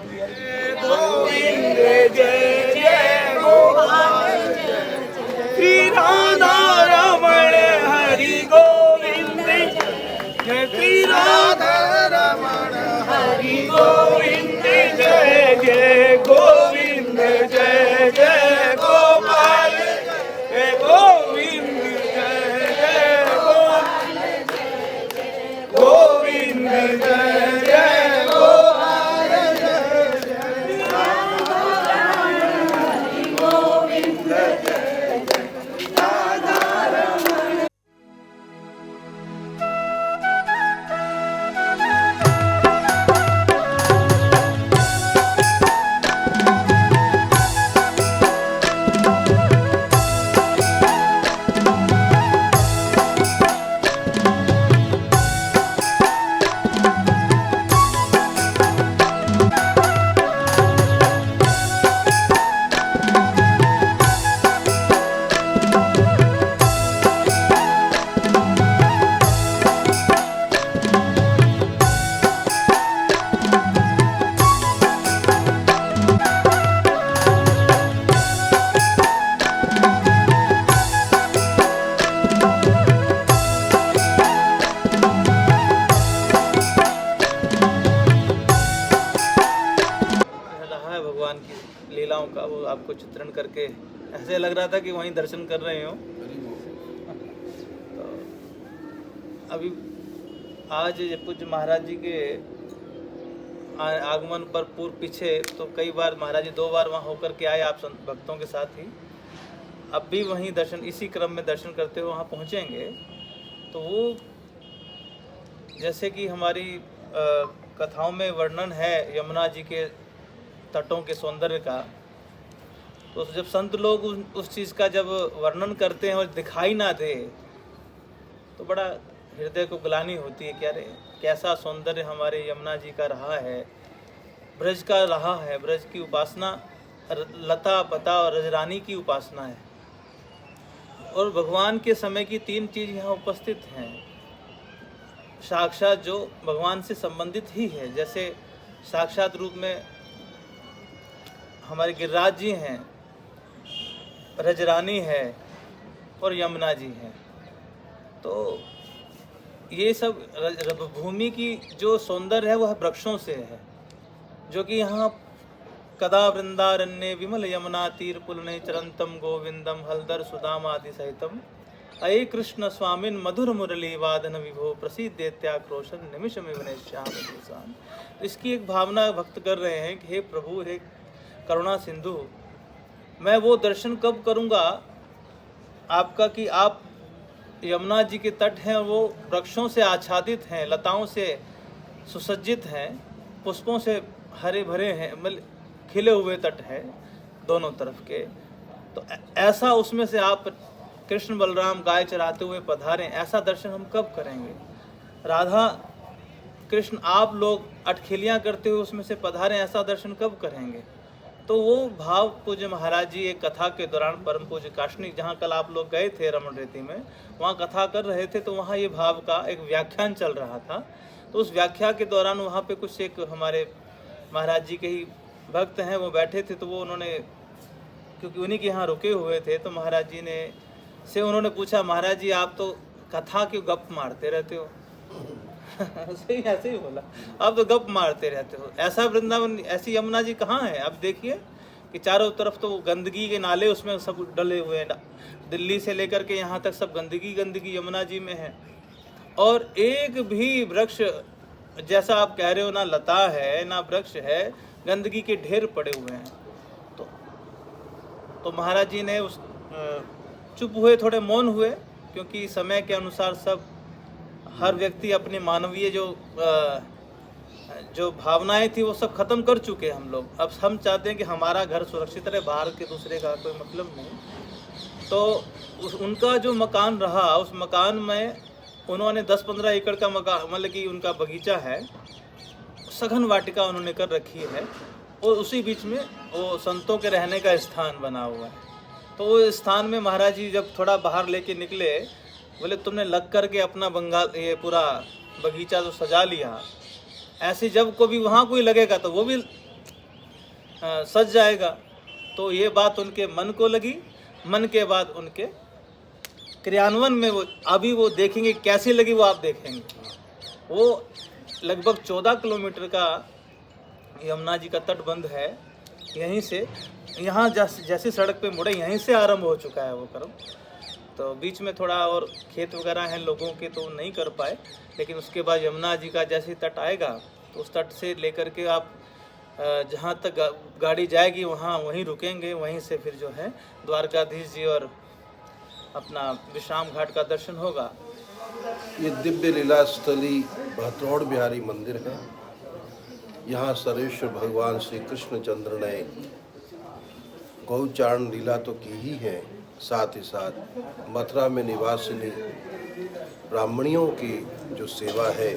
गोविंद जय जय गोपाल श्री राधा रमण हरि गोविंद जय श्री राधा रमण हरि गोविंद जय जय गोविंद जय जय गोपाल जय गोविंद जय जय गोविंद जय जय गोपाल भगवान की लीलाओं का वो आपको चित्रण करके ऐसे लग रहा था कि वहीं दर्शन कर रहे हो। तो अभी आज पूज्य महाराज जी के आगमन पर पूर्व पीछे तो कई बार महाराज जी 2 बार वहाँ होकर के आए आप भक्तों के साथ ही। अब भी वहीं दर्शन इसी क्रम में दर्शन करते हुए वहाँ पहुँचेंगे। तो वो जैसे कि हमारी कथाओं में वर्णन है यमुना जी के तटों के सौंदर्य का, तो जब संत लोग उस चीज़ का जब वर्णन करते हैं और दिखाई ना दे तो बड़ा हृदय को ग्लानि होती है। क्या रे कैसा सौंदर्य हमारे यमुना जी का रहा है, ब्रज का रहा है। ब्रज की उपासना लता पता और रजरानी की उपासना है। और भगवान के समय की 3 चीज़ यहाँ उपस्थित हैं, साक्षात जो भगवान से संबंधित ही है। जैसे साक्षात रूप में हमारे गिरिराज जी हैं, रजरानी है और यमुना जी हैं। तो ये सब भूमि की जो सौंदर्य है वह वृक्षों से है, जो कि यहाँ कदा वृंदारण्य विमल यमुना तीर पुलने चरंतम गोविंदम हलदर सुदाम आदि सहितम अये कृष्ण स्वामिन मधुर मुरली वादन विभो प्रसिद्धेत्याक्रोशन निमिष में वनेश्याम। इसकी एक भावना भक्त कर रहे हैं कि हे प्रभु, हे करुणा सिंधु, मैं वो दर्शन कब करूँगा आपका कि आप यमुना जी के तट हैं, वो वृक्षों से आच्छादित हैं, लताओं से सुसज्जित हैं, पुष्पों से हरे भरे हैं, मतलब खिले हुए तट हैं दोनों तरफ के। तो ऐसा उसमें से आप कृष्ण बलराम गाय चराते हुए पधारें, ऐसा दर्शन हम कब करेंगे। राधा कृष्ण आप लोग अटखेलियाँ करते हुए उसमें से पधारें, ऐसा दर्शन कब करेंगे। तो वो भाव पूज्य महाराज जी एक कथा के दौरान परम पूज्य काष्णिक, जहाँ कल आप लोग गए थे रमण रेती में, वहाँ कथा कर रहे थे, तो वहाँ ये भाव का एक व्याख्यान चल रहा था। तो उस व्याख्या के दौरान वहाँ पे कुछ एक हमारे महाराज जी के ही भक्त हैं, वो बैठे थे। तो वो उन्होंने, क्योंकि उन्हीं के यहाँ रुके हुए थे, तो महाराज जी से उन्होंने पूछा, महाराज जी आप तो कथा क्यों गप मारते रहते हो। ऐसे ही बोला, आप तो गप मारते रहते हो। ऐसा वृंदावन, ऐसी यमुना जी कहाँ है। अब देखिए कि चारों तरफ तो गंदगी के नाले उसमें सब डले हुए हैं, दिल्ली से लेकर के यहाँ तक सब गंदगी गंदगी यमुना जी में है। और एक भी वृक्ष, जैसा आप कह रहे हो, ना लता है ना वृक्ष है, गंदगी के ढेर पड़े हुए हैं। तो महाराज जी ने उस चुप हुए, थोड़े मौन हुए, क्योंकि समय के अनुसार सब हर व्यक्ति अपनी मानवीय जो भावनाएं थी वो सब खत्म कर चुके हैं हम लोग। अब हम चाहते हैं कि हमारा घर सुरक्षित रहे, बाहर के दूसरे का कोई मतलब नहीं। तो उनका जो मकान रहा, उस मकान में उन्होंने 10-15 एकड़ का मकान, मतलब कि उनका बगीचा है, सघन वाटिका उन्होंने कर रखी है, और उसी बीच में वो संतों के रहने का स्थान बना हुआ है। तो वो स्थान में महाराज जी जब थोड़ा बाहर लेके निकले, बोले तुमने लग करके अपना बंगाल ये पूरा बगीचा तो सजा लिया, ऐसे जब को भी वहाँ कोई लगेगा तो वो भी सज जाएगा। तो ये बात उनके मन को लगी, मन के बाद उनके क्रियान्वयन में वो देखेंगे कैसी लगी, वो आप देखेंगे। वो लगभग 14 किलोमीटर का यमुना जी का तटबंध है। यहीं से यहाँ जैसी सड़क पे मुड़े यहीं से आरंभ हो चुका है वो कर्म। तो बीच में थोड़ा और खेत वगैरह हैं लोगों के, तो नहीं कर पाए, लेकिन उसके बाद यमुना जी का जैसे तट आएगा तो उस तट से लेकर के आप जहाँ तक गाड़ी जाएगी वहीं रुकेंगे। वहीं से फिर जो है द्वारकाधीश जी और अपना विश्राम घाट का दर्शन होगा। ये दिव्य लीला स्थली भतरौड़ बिहारी मंदिर है। यहाँ सर्वेश्वर भगवान श्री कृष्णचंद्र ने गौचारण लीला तो की ही है, साथ ही साथ मथुरा में निवासिनी ब्राह्मणियों की जो सेवा है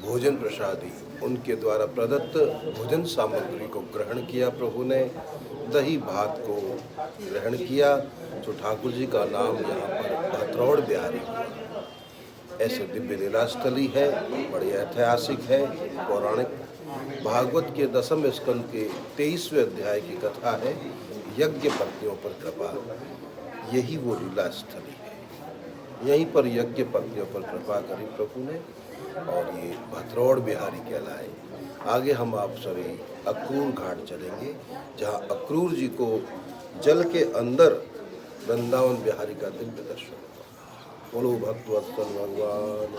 भोजन प्रसादी, उनके द्वारा प्रदत्त भोजन सामग्री को ग्रहण किया प्रभु ने, दही भात को ग्रहण किया। तो ठाकुर जी का नाम यहाँ पर भतरौड़ बिहारी हुआ। ऐसे दिव्य लीला स्थली है, बड़ी ऐतिहासिक है, पौराणिक। भागवत के 10वें स्कंद के 23वें अध्याय की कथा है, यज्ञ पत्नियों पर कृपा। यही वो लीला स्थली है। यहीं पर यज्ञ पत्नियों पर कृपा करी प्रभु ने और ये भतरौड़ बिहारी कहलाए। आगे हम आप सभी अक्रूर घाट चलेंगे, जहाँ अक्रूर जी को जल के अंदर वृंदावन बिहारी का दिव्य दर्शन होगा। बोलो भक्तवत्सल भगवान।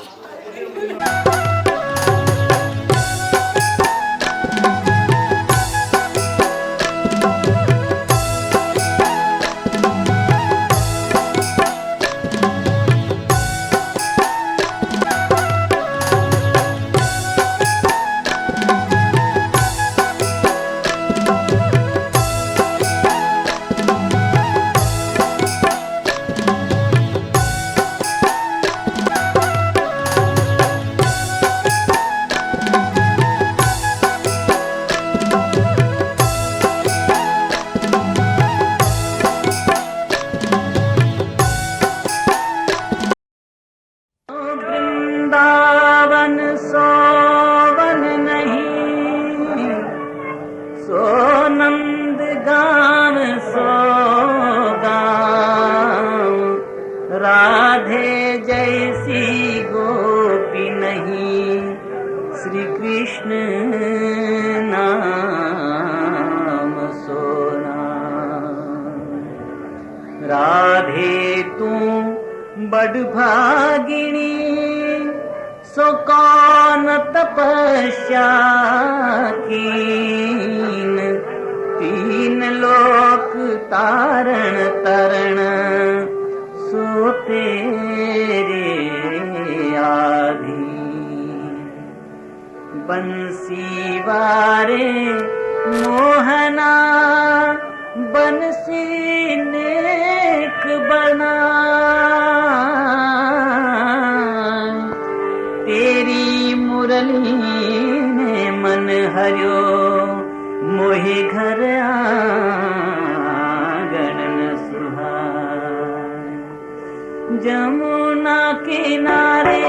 राधे जैसी गोपी नहीं, श्री कृष्ण नाम सोना। राधे तू बड़ भागिनी, सो कौन तपस्या कीन, तीन लोक तारण तरण, सो तेरे आधीन। बंसी वारे मोहना, बंसी नेक बना, तेरी मुरली ने मन हरियो, मोहि घर आंगन न सुहाए। जमुना किनारे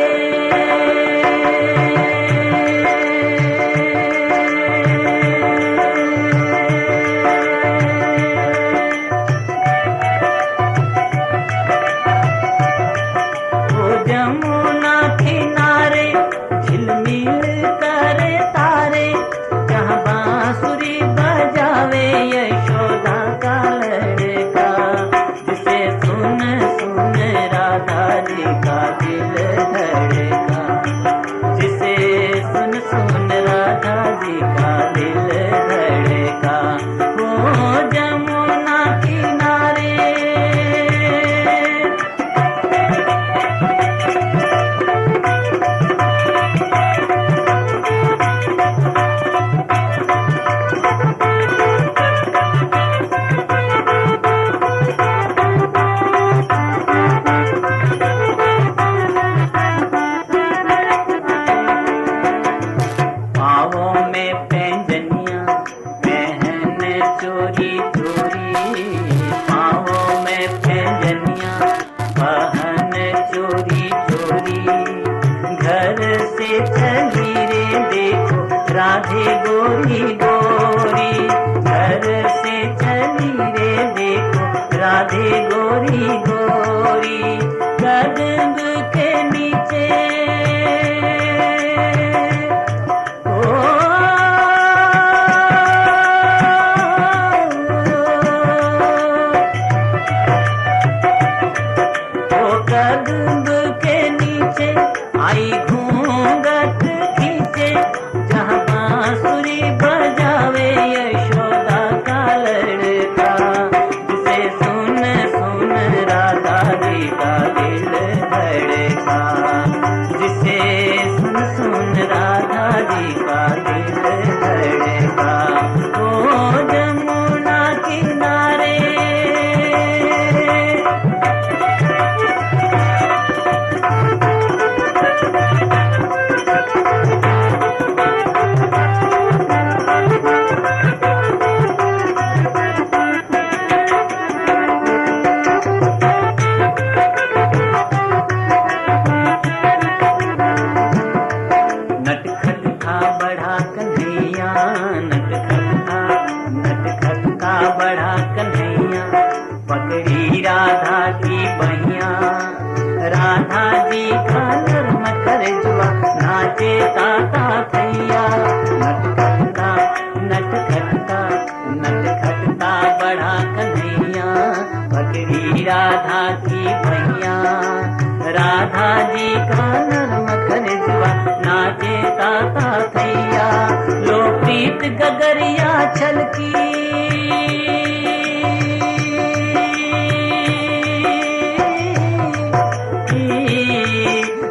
राधे गोरी गोरी। गोरी घर से चली रे देखो राधे गोरी गोरी कदम के नीचे कदम के नीचे आई घूंघट खींचे जहाँ बांसुरी बजावे यशोदा का लड़का जिसे सुन सुन राधा जी का दिल धड़का जिसे सुन सुन राधा जी का दिल धड़का ओ जमुना किनारे नटखट था बढ़ा कन्हैया नटखट था बढ़ा कन्हैया पकड़ी राधा की बहिया राधा जी का नर्म कर जुआ नाचे ताता थैया नटखट था बढ़ा कन्हैया पकड़ी राधा की बहिया राधा जी का नर्म कर जुआ नाचे ताता थैया लो प्रीत गगरिया छलकी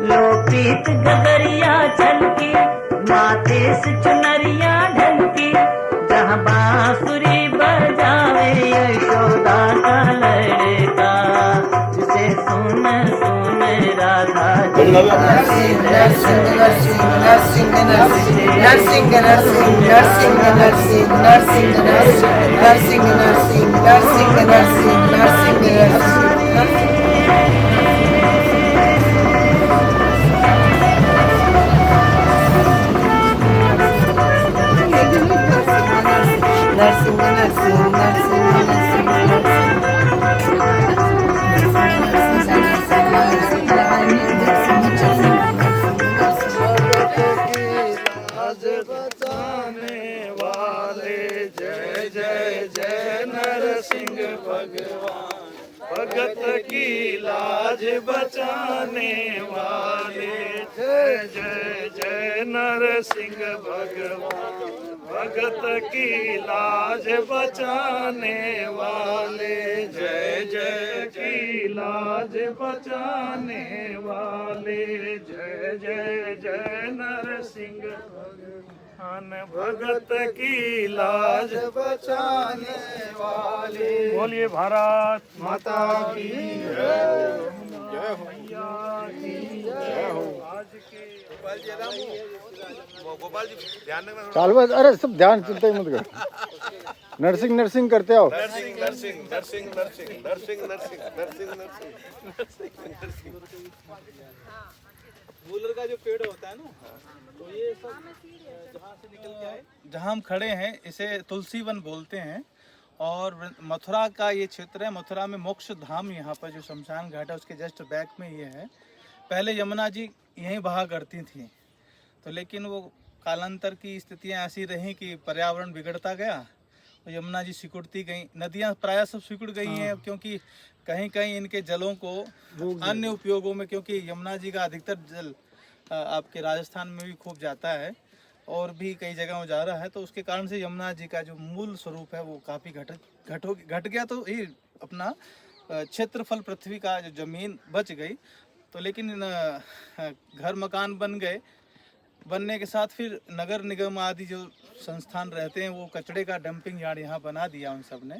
लो प्रीत गगरिया छलकी माथे से चुनरिया ढलकी जहाँ बांसुरी बजावे यशोदा का लड़का जिसे सुन सुन राधा जी नरसिंह नरसिंह नरसिंह नरसिंह नरसिंह नरसिंह नरसिंह नरसिंह नरसिंह नरसिंह नरसिंह नरसिंह नरसिंह भगत की लाज बचाने वाले जय जय जय नरसिंह भगवान भगत की लाज बचाने वाले जय जय की लाज बचाने वाले जय जय जय नरसिंह भगवान भगत की लाज बचाने वाले बोलिए भारत माता की जय हो मैया की जय हो। आज के गोपाल जी ध्यान रखना चाल बस अरे सब ध्यान चिंता ही मत कर नर्सिंग नर्सिंग करते आओ नरसिंह नरसिंह नरसिंह नरसिंह नरसिंह नरसिंह नरसिंह नरसिंह गूलर का जो पेड़ होता है ना तो ये सब जहाँ से निकल के आए जहाँ हम खड़े हैं इसे तुलसी वन बोलते हैं और मथुरा का ये क्षेत्र है। मथुरा में मोक्ष धाम यहाँ पर जो शमशान घाट है उसके जस्ट बैक में ये है। पहले यमुना जी यहीं बहा करती थी तो लेकिन वो कालांतर की स्थितियाँ ऐसी रहीं कि पर्यावरण बिगड़ता गया और यमुना जी सिकुड़ती गई। नदियाँ प्रायः सब सिकुड़ गई हैं क्योंकि कहीं कहीं इनके जलों को अन्य उपयोगों में, क्योंकि यमुना जी का अधिकतर जल आपके राजस्थान में भी खूब जाता है और भी कई जगहों जा रहा है, तो उसके कारण से यमुना जी का जो मूल स्वरूप है वो काफ़ी घट गया। तो ये अपना क्षेत्रफल पृथ्वी का जो जमीन बच गई, तो लेकिन घर मकान बन गए। बनने के साथ फिर नगर निगम आदि जो संस्थान रहते हैं वो कचड़े का डंपिंग यार्ड यहाँ बना दिया उन सब ने।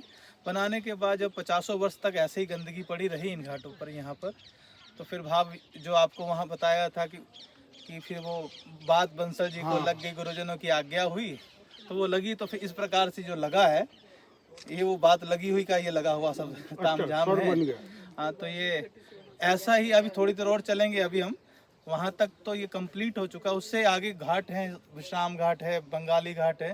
बनाने के बाद जब 50 वर्ष तक ऐसे ही गंदगी पड़ी रही इन घाटों पर यहाँ पर, तो फिर भाव जो आपको वहाँ बताया था कि फिर वो बात बंसल जी को लग गई, गुरुजनों की आज्ञा हुई तो वो लगी। तो फिर इस प्रकार से जो लगा है ये वो बात लगी हुई का ये लगा हुआ सब तामझाम है। हाँ, तो ये ऐसा ही अभी थोड़ी देर और चलेंगे, अभी हम वहाँ तक तो ये कंप्लीट हो चुका। उससे आगे घाट हैं, विश्राम घाट है, बंगाली घाट है,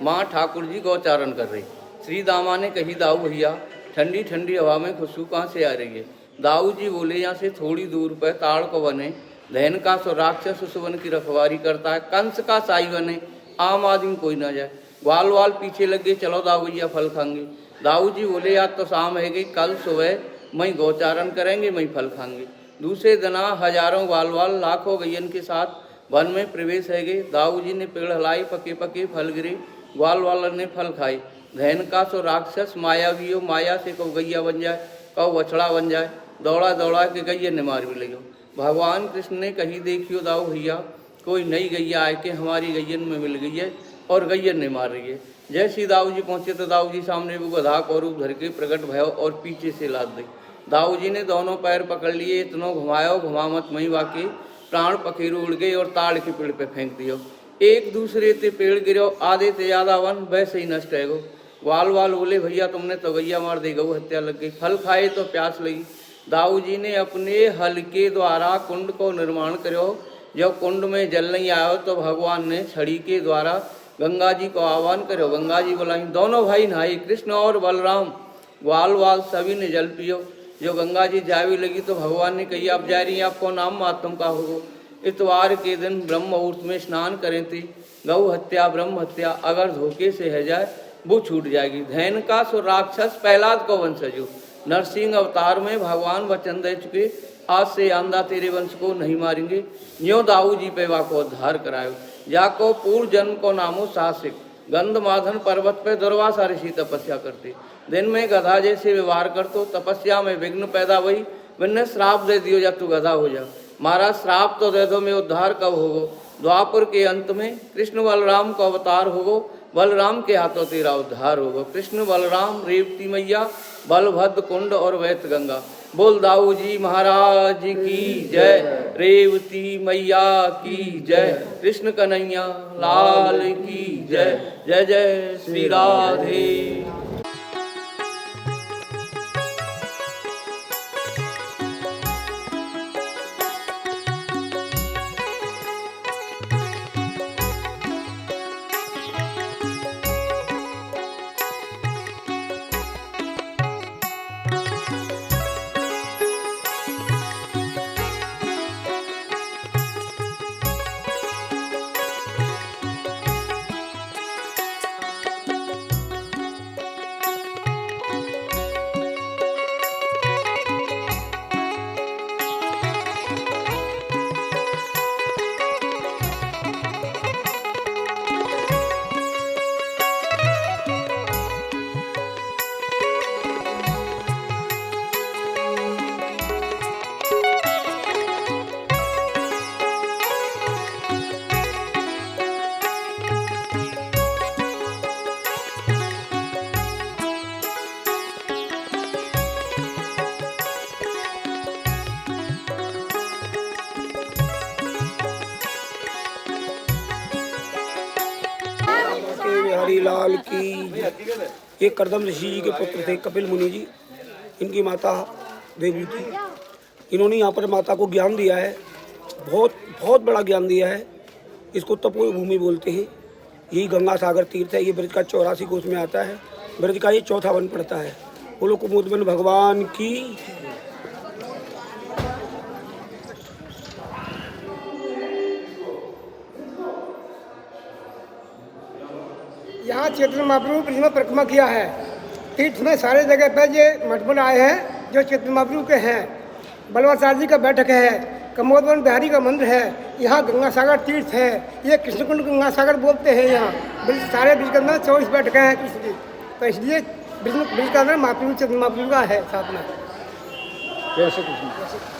माँ ठाकुर जी गौचारण कर रही। श्री दामा ने कही दाऊ भैया ठंडी ठंडी हवा में खुशबू कहाँ से आ रही है। दाऊ जी बोले यहाँ से थोड़ी दूर पर ताड़ को बने धैन का सो राक्षस उस वन की रखवारी करता है, कंस का साई बने आम आदमी कोई ना जाए। ग्वाल वाल पीछे लगे चलो दाऊ भैया फल खाएंगे। दाऊ जी बोले आज तो शाम है गई, कल सुबह मैं गौचारण करेंगे मैं फल खाएंगे। दूसरे दिना हजारों ग्वाल वाल लाखों गैयन के साथ वन में प्रवेश है गए। दाऊ जी ने पेड़ हिलाई, पके पके फल गिरे, ग्वाल वालन ने फल खाए। धैन का सो राक्षस मायावी हो, माया से कब गैया बन जाए कब बछड़ा बन जाए, दौड़ा दौड़ा के गैया ने मार भी लगे। भगवान कृष्ण ने कही देखियो दाऊ भैया कोई नई गैया आए के हमारी गैयन में मिल गई है और गैयन ने मार रही है। जैसे दाऊ जी पहुँचे तो दाऊ जी सामने वो गधा को रूप धर के प्रकट भयो और पीछे से लाद दी। दाऊ जी ने दोनों पैर पकड़ लिए, इतनो घुमायो घुमामत मई वाके प्राण पखेरु उड़ गए और ताड़ के पेड़ पे फेंक दियो। एक दूसरे ते पेड़ गिरो, आधे ते ज्यादा वन वैसे ही नष्ट है गो। वाल वाल बोले भैया तुमने तो गैया मार दी, गऊ हत्या लग गई। फल खाए तो प्यास लगी। दाऊ जी ने अपने हल के द्वारा कुंड को निर्माण करो। जब कुंड में जल नहीं आयो तो भगवान ने छड़ी के द्वारा गंगा जी को आह्वान करो। गंगा जी बुलाई, दोनों भाई नहाए, कृष्ण और बलराम। ग्वाल वाल सभी ने जल पियो। जो गंगा जी जावी लगी तो भगवान ने कही आप जा रही आपको नाम मातम का होगो। इतवार के दिन ब्रह्म मुहूर्त में स्नान करें थी। गौ हत्या ब्रह्म हत्या अगर धोखे से है जाए वो छूट जाएगी। धैन का सो राक्षस प्रहलाद को वंशजो। नरसिंह अवतार में भगवान वचन दे चुके आज से आंदा तेरे वंश को नहीं मारेंगे। न्यो दाऊ जी पे वाको उद्धार करायो। जाको पूर्व जन्म को नामो साहसिक। गंधमाधन पर्वत पे दुर्वासा ऋषि तपस्या करते। दिन में गधा जैसे व्यवहार करतो, तपस्या में विघ्न पैदा हुई। मैंने श्राप दे दियो जा तू गधा हो जा। महाराज श्राप तो दे दो, मैं उद्धार कब होगो। द्वापर के अंत में कृष्ण बलराम को अवतार होगो। बलराम के हाथों तेरा उद्धार होगा। कृष्ण बलराम रेवती मैया बलभद्र कुंड और वैत गंगा। बोल दाऊ जी महाराज की जय, रेवती मैया की जय, कृष्ण कन्हैया लाल की जय। जय जय श्री राधे। हरिलाल की। ये करदम ऋषि जी के पुत्र थे कपिल मुनि जी, इनकी माता देवी थी। इन्होंने यहाँ पर माता को ज्ञान दिया है, बहुत बहुत बड़ा ज्ञान दिया है। इसको तपोवन भूमि बोलते हैं। यही गंगा सागर तीर्थ है। ये ब्रज का 84 कोस में आता है। ब्रज का ये चौथा वन पड़ता है। बोलो कुमुदवन भगवान की। यहाँ चैतन्य महाप्रभु ब्रज में परिक्रमा किया है। तीर्थ में सारे जगह पर ये मठ बनाए हैं जो चैतन्य महाप्रभु के हैं। बलवाचार्य जी का बैठक है, कमोदवन बिहारी का मंदिर है, यहाँ गंगा सागर तीर्थ है। ये कृष्णकुंड गंगा सागर बोलते हैं। यहाँ ब्रिज सारे ब्रिज के अंदर 24 बैठकें हैं कृष्ण की, तो इसलिए ब्रिज का अंदर महाप्रभु चैतन्य महाप्रभु का है साथ में। जय श्री कृष्ण।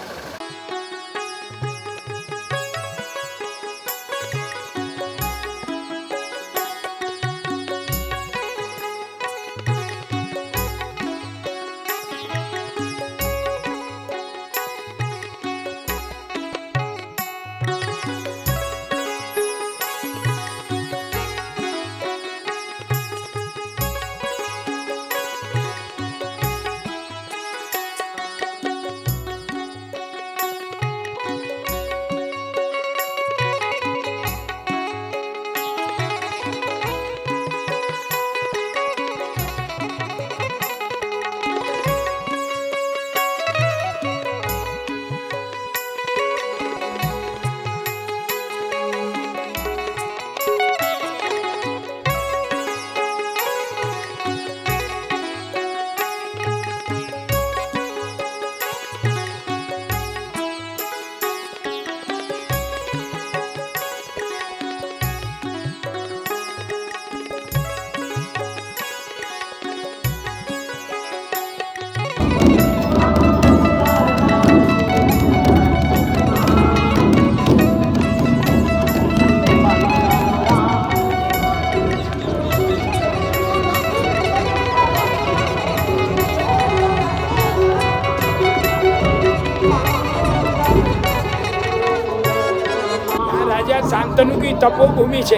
शांतनु की तपोभूमि से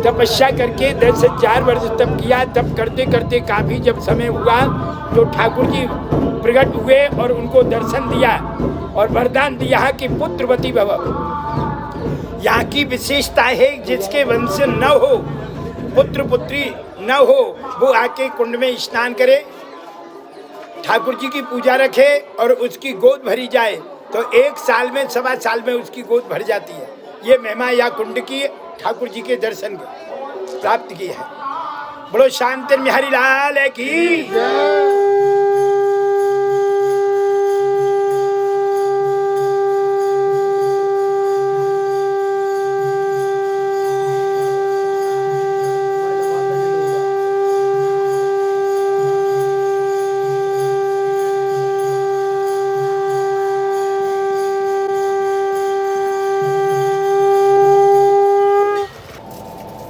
तपस्या करके 10 से 4 वर्ष तप किया। तप करते करते काफ़ी जब समय हुआ तो ठाकुर जी प्रकट हुए और उनको दर्शन दिया और वरदान दिया कि पुत्रवती भव। यहाँ की विशेषता है जिसके वंश न हो, पुत्र पुत्री न हो, वो आके कुंड में स्नान करे, ठाकुर जी की पूजा रखे और उसकी गोद भरी जाए तो 1 साल में 1.25 साल में उसकी गोद भर जाती है। ये महिमा या कुंड की ठाकुर जी के दर्शन प्राप्त की है। बोलो शांति बिहारी लाल की।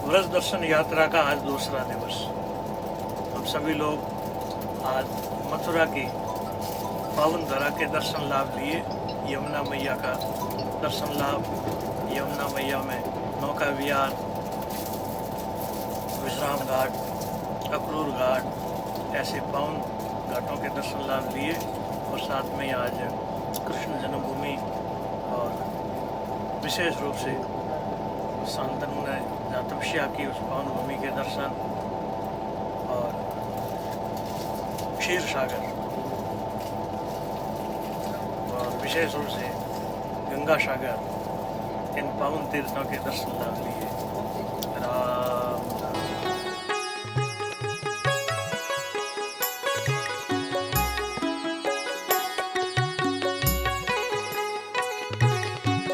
व्रज दर्शन यात्रा का आज दूसरा दिवस। हम सभी लोग आज मथुरा की पावन धरा के दर्शन लाभ लिए। यमुना मैया का दर्शन लाभ, यमुना मैया में नौका विहार, विश्राम घाट, अक्रूर घाट, ऐसे पावन घाटों के दर्शन लाभ लिए और साथ में आज कृष्ण जन्मभूमि और विशेष रूप से शांतनु ने जहाँ तपस्या की उस पावन भूमि के दर्शन और क्षीर सागर और विशेष रूप से गंगा सागर, इन पावन तीर्थों के दर्शन लाभ लिए।